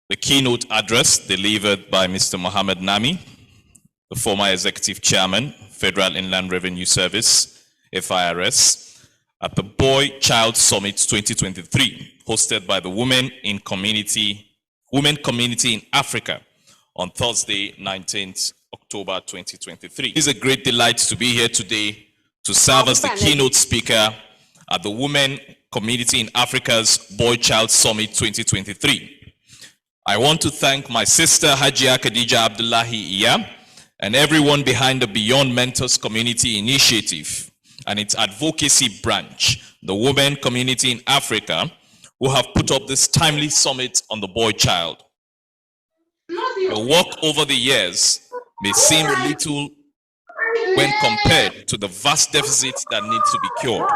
the keynote address delivered by Mr. Mohammed Nami, the former Executive Chairman, Federal Inland Revenue Service, FIRS, at the Boy Child Summit 2023, hosted by the Women Community in Africa on Thursday, 19th October 2023. It is a great delight to be here today to serve as the keynote speaker at the Women Community in Africa's Boy Child Summit 2023. I want to thank my sister Hajia Khadija Abdullahi Iya and everyone behind the Beyond Mentors Community Initiative and its advocacy branch, the Women Community in Africa, who have put up this timely summit on the boy child. The work over the years may seem a little when compared to the vast deficits that need to be cured.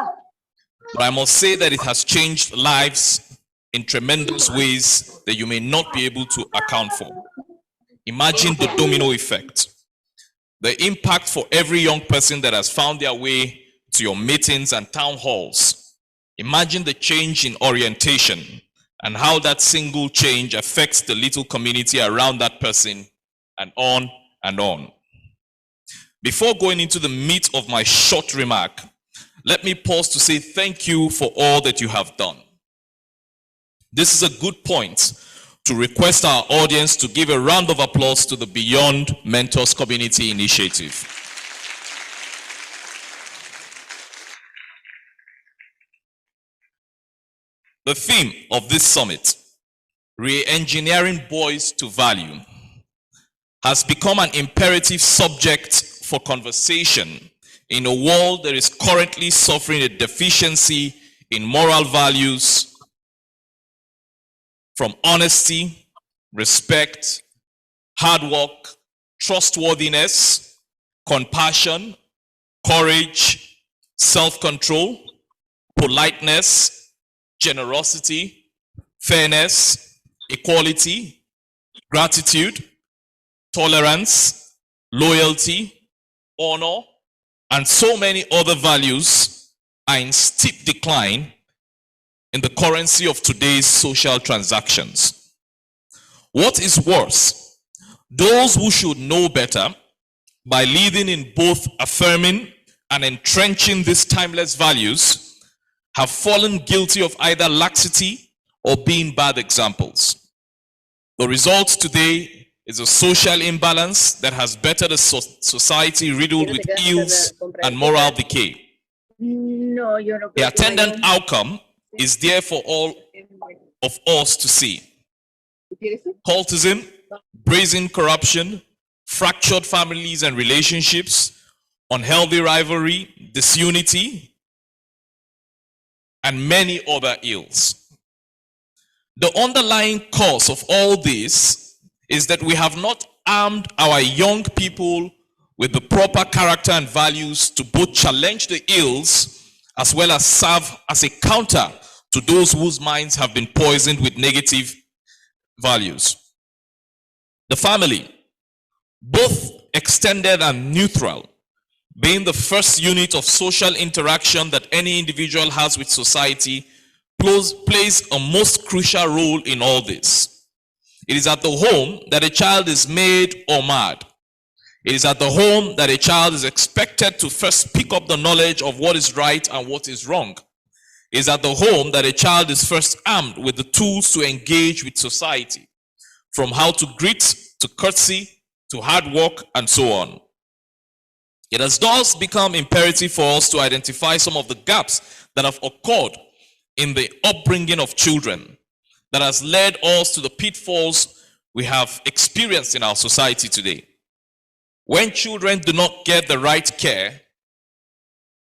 But I must say that it has changed lives in tremendous ways that you may not be able to account for. Imagine the domino effect. The impact for every young person that has found their way to your meetings and town halls. Imagine the change in orientation and how that single change affects the little community around that person, and on and on. Before going into the meat of my short remark, let me pause to say thank you for all that you have done. This is a good point to request our audience to give a round of applause to the Beyond Mentors Community Initiative. The theme of this summit, Re-engineering Boys to Value, has become an imperative subject for conversation in a world that is currently suffering a deficiency in moral values, from honesty, respect, hard work, trustworthiness, compassion, courage, self-control, politeness, generosity, fairness, equality, gratitude, tolerance, loyalty, honor, and so many other values are in steep decline in the currency of today's social transactions. What is worse, those who should know better by leading in both affirming and entrenching these timeless values have fallen guilty of either laxity or being bad examples. The result today is a social imbalance that has bettered a society riddled with ills and moral decay. The attendant outcome is there for all of us to see. Cultism, brazen corruption, fractured families and relationships, unhealthy rivalry, disunity, and many other ills. The underlying cause of all this is that we have not armed our young people with the proper character and values to both challenge the ills as well as serve as a counter to those whose minds have been poisoned with negative values. The family, both extended and neutral, being the first unit of social interaction that any individual has with society, plays a most crucial role in all this. It is at the home that a child is made or marred. It is at the home that a child is expected to first pick up the knowledge of what is right and what is wrong. It is at the home that a child is first armed with the tools to engage with society, from how to greet, to courtesy, to hard work, and so on. It has thus become imperative for us to identify some of the gaps that have occurred in the upbringing of children that has led us to the pitfalls we have experienced in our society today. When children do not get the right care,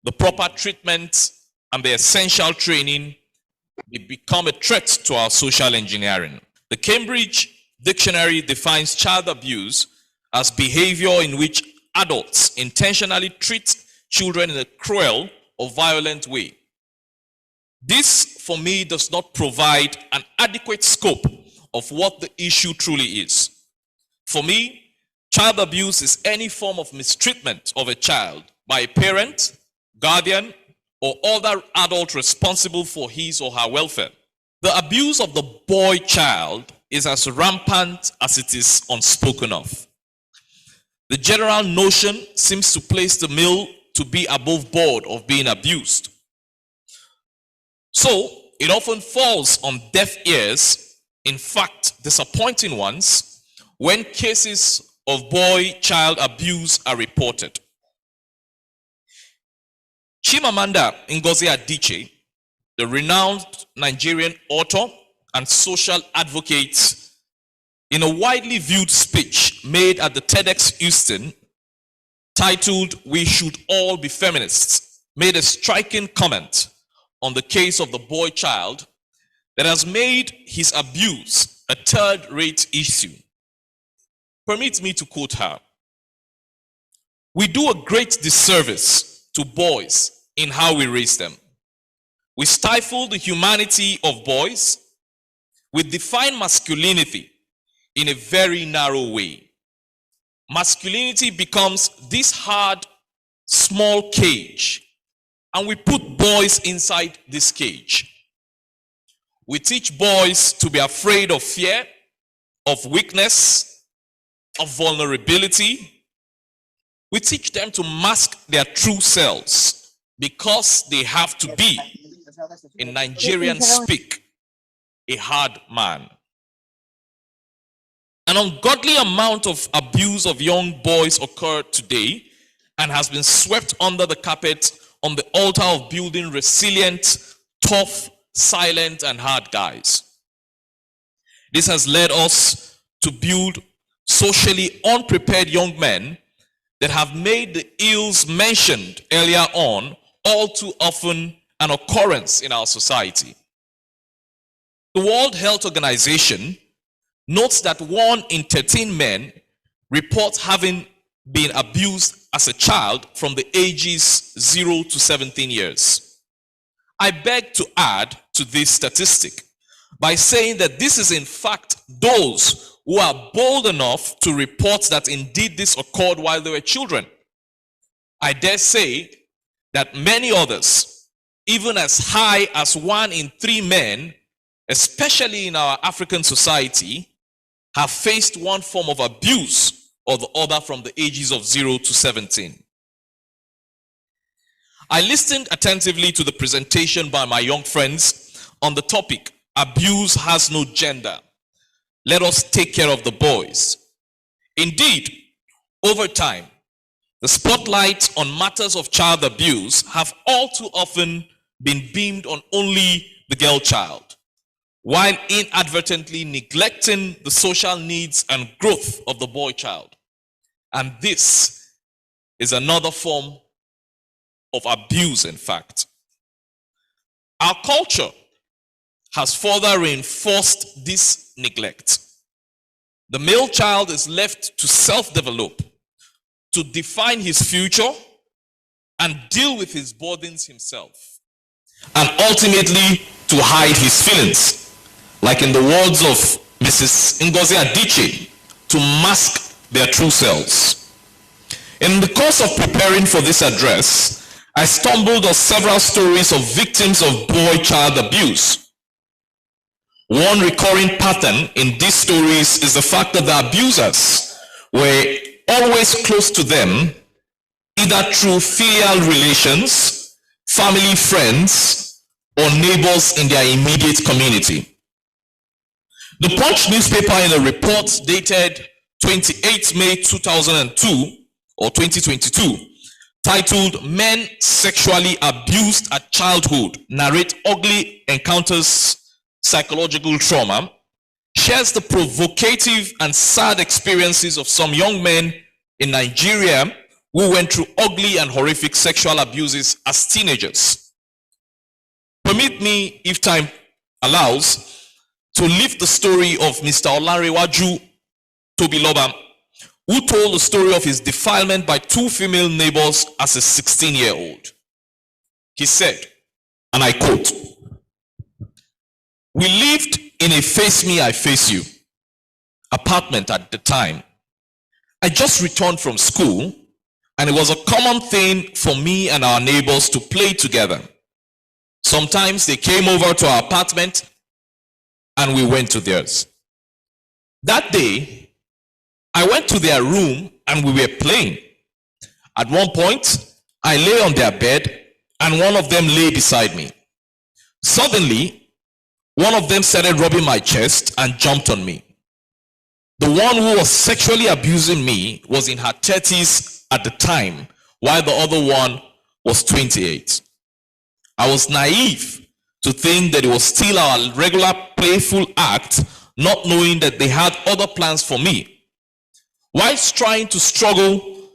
the proper treatment, and the essential training, they become a threat to our social engineering. The Cambridge Dictionary defines child abuse as behavior in which adults intentionally treat children in a cruel or violent way. This, for me, does not provide an adequate scope of what the issue truly is. For me, child abuse is any form of mistreatment of a child by a parent, guardian, or other adult responsible for his or her welfare. The abuse of the boy child is as rampant as it is unspoken of. The general notion seems to place the male to be above board of being abused. So, it often falls on deaf ears, in fact, disappointing ones, when cases of boy-child abuse are reported. Chimamanda Ngozi Adichie, the renowned Nigerian author and social advocate, in a widely viewed speech made at the TEDx Houston, titled "We Should All Be Feminists," made a striking comment on the case of the boy child that has made his abuse a third-rate issue. Permit me to quote her. "We do a great disservice to boys in how we raise them. We stifle the humanity of boys. We define masculinity in a very narrow way. Masculinity becomes this hard, small cage, and we put boys inside this cage. We teach boys to be afraid of fear, of weakness, of vulnerability. We teach them to mask their true selves because they have to be, in Nigerian speak, a hard man." An ungodly amount of abuse of young boys occurred today and has been swept under the carpet on the altar of building resilient, tough, silent, and hard guys. This has led us to build socially unprepared young men that have made the ills mentioned earlier on all too often an occurrence in our society. The World Health Organization notes that 1 in 13 men reports having been abused as a child from the ages 0 to 17 years. I beg to add to this statistic by saying that this is in fact those who are bold enough to report that indeed this occurred while they were children. I dare say that many others, even as high as 1 in 3 men, especially in our African society, have faced one form of abuse or the other from the ages of 0 to 17. I listened attentively to the presentation by my young friends on the topic, "Abuse has no gender. Let us take care of the boys." Indeed, over time, the spotlight on matters of child abuse have all too often been beamed on only the girl child, while inadvertently neglecting the social needs and growth of the boy child. And this is another form of abuse, in fact. Our culture has further reinforced this neglect. The male child is left to self-develop, to define his future, and deal with his burdens himself, and ultimately to hide his feelings. Like in the words of Mrs. Ngozi Adichie, to mask their true selves. In the course of preparing for this address, I stumbled on several stories of victims of boy-child abuse. One recurring pattern in these stories is the fact that the abusers were always close to them, either through filial relations, family friends, or neighbors in their immediate community. The Punch newspaper, in a report dated 28 May 2002 or 2022, titled "Men Sexually Abused at Childhood Narrate Ugly Encounters Psychological Trauma," shares the provocative and sad experiences of some young men in Nigeria who went through ugly and horrific sexual abuses as teenagers. Permit me, if time allows, to lift the story of Mr. Olanrewaju Tobiloba, who told the story of his defilement by 2 female neighbors as a 16-year-old. He said, and I quote, "We lived in a face me, I face you apartment at the time. I just returned from school, and it was a common thing for me and our neighbors to play together. Sometimes they came over to our apartment, and we went to theirs. That day, I went to their room and we were playing. At one point, I lay on their bed and one of them lay beside me. Suddenly, one of them started rubbing my chest and jumped on me. The one who was sexually abusing me was in her 30s at the time, while the other one was 28. I was naive to think that it was still our regular playful act, not knowing that they had other plans for me. Whilst trying to struggle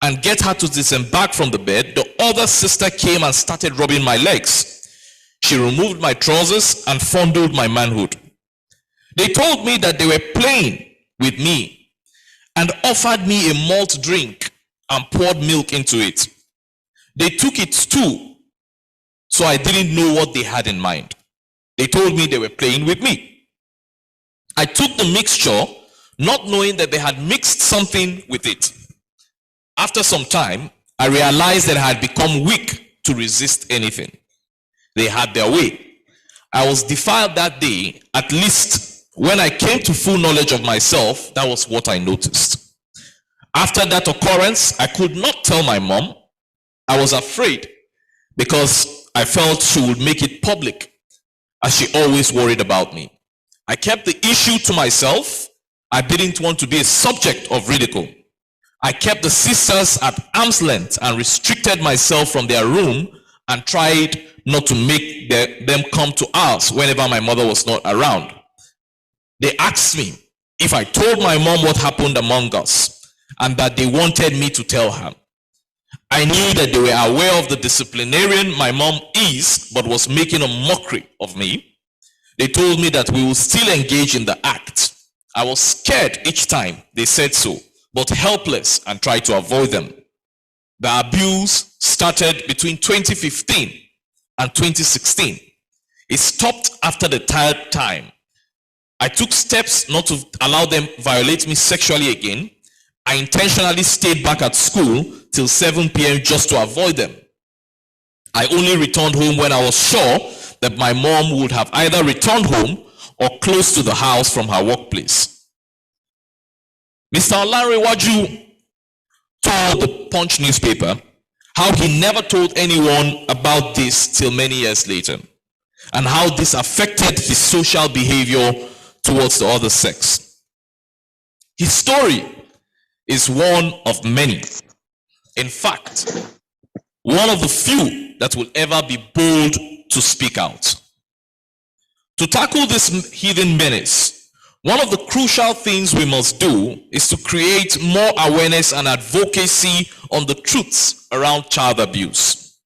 and get her to disembark from the bed, the other sister came and started rubbing my legs. She removed my trousers and fondled my manhood. They told me that they were playing with me and offered me a malt drink and poured milk into it. They took it too, so I didn't know what they had in mind. They told me they were playing with me. I took the mixture, not knowing that they had mixed something with it. After some time, I realized that I had become weak to resist anything. They had their way. I was defiled that day. At least when I came to full knowledge of myself, that was what I noticed. After that occurrence, I could not tell my mom. I was afraid because I felt she would make it public, as she always worried about me. I kept the issue to myself. I didn't want to be a subject of ridicule. I kept the sisters at arm's length and restricted myself from their room and tried not to make them come to ours whenever my mother was not around. They asked me if I told my mom what happened among us and that they wanted me to tell her. I knew that they were aware of the disciplinarian my mom is, but was making a mockery of me. They told me that we will still engage in the act. I was scared each time they said so, but helpless and tried to avoid them. The abuse started between 2015 and 2016. It stopped after the third time. I took steps not to allow them violate me sexually again. I intentionally stayed back at school till 7 p.m. just to avoid them. I only returned home when I was sure that my mom would have either returned home or close to the house from her workplace. Mr. Olanrewaju told the Punch newspaper how he never told anyone about this till many years later, and how this affected his social behavior towards the other sex. His story is one of many. In fact, one of the few that will ever be bold to speak out. To tackle this heathen menace, one of the crucial things we must do is to create more awareness and advocacy on the truths around child abuse.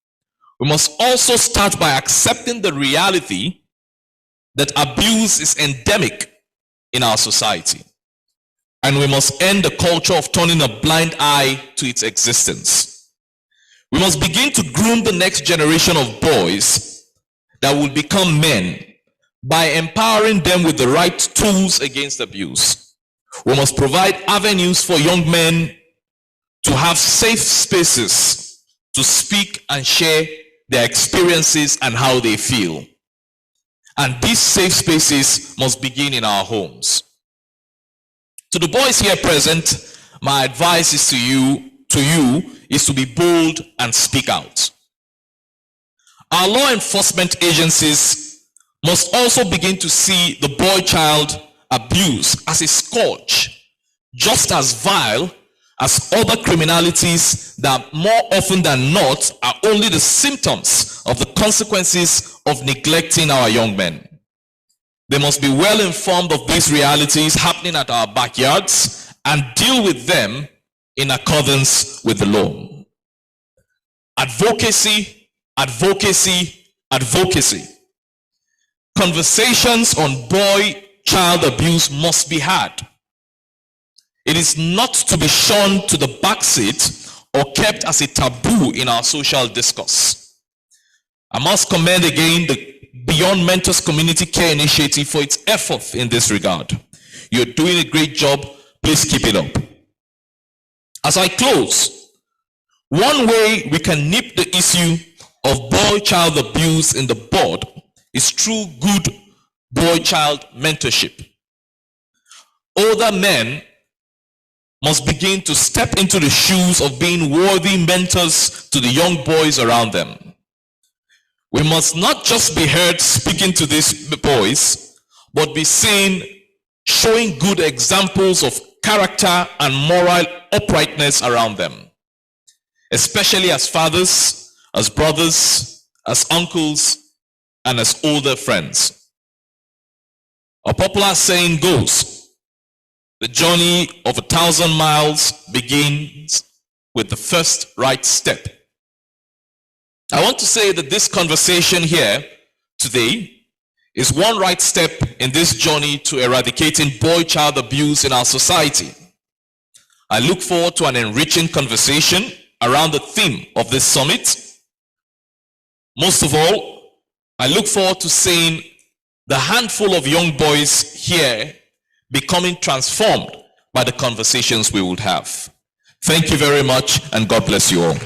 We must also start by accepting the reality that abuse is endemic in our society. And we must end the culture of turning a blind eye to its existence. We must begin to groom the next generation of boys that will become men by empowering them with the right tools against abuse. We must provide avenues for young men to have safe spaces to speak and share their experiences and how they feel. And these safe spaces must begin in our homes. To the boys here present, my advice is to you is to be bold and speak out. Our law enforcement agencies must also begin to see the boy-child abuse as a scourge, just as vile as other criminalities that more often than not are only the symptoms of the consequences of neglecting our young men. They must be well informed of these realities happening at our backyards and deal with them in accordance with the law. Advocacy, advocacy, advocacy. Conversations on boy-child abuse must be had. It is not to be shunned to the backseat or kept as a taboo in our social discourse. I must commend again the Beyond Mentors Community Care Initiative for its effort in this regard. You're doing a great job. Please keep it up. As I close, one way we can nip the issue of boy-child abuse in the bud is through good boy-child mentorship. older men must begin to step into the shoes of being worthy mentors to the young boys around them. We must not just be heard speaking to these boys, but be seen showing good examples of character and moral uprightness around them, especially as fathers, as brothers, as uncles, and as older friends. A popular saying goes, the journey of 1,000 miles begins with the first right step. I want to say that this conversation here today is one right step in this journey to eradicating boy-child abuse in our society. I look forward to an enriching conversation around the theme of this summit. Most of all, I look forward to seeing the handful of young boys here becoming transformed by the conversations we would have. Thank you very much, and God bless you all.